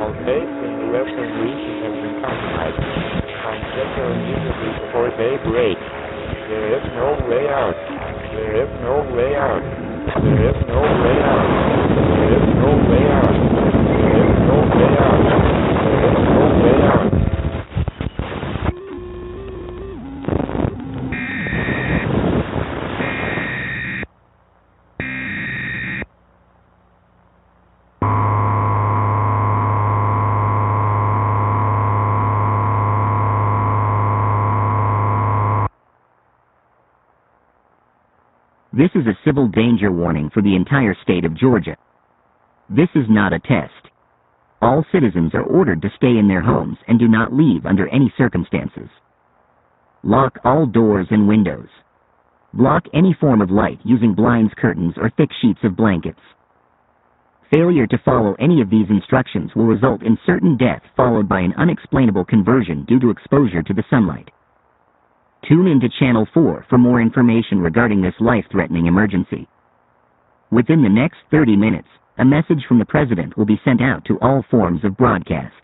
All states in the western region have been compromised. Find shelter immediately before daybreak. There is no way out. There is no way out. There is no way out. There is no way out. There is no way out. There is no way out. This is a civil danger warning for the entire state of Georgia. This is not a test. All citizens are ordered to stay in their homes and do not leave under any circumstances. Lock all doors and windows. Block any form of light using blinds, curtains, or thick sheets of blankets. Failure to follow any of these instructions will result in certain death followed by an unexplainable conversion due to exposure to the sunlight. Tune into Channel 4 for more information regarding this life-threatening emergency. Within the next 30 minutes, a message from the President will be sent out to all forms of broadcast.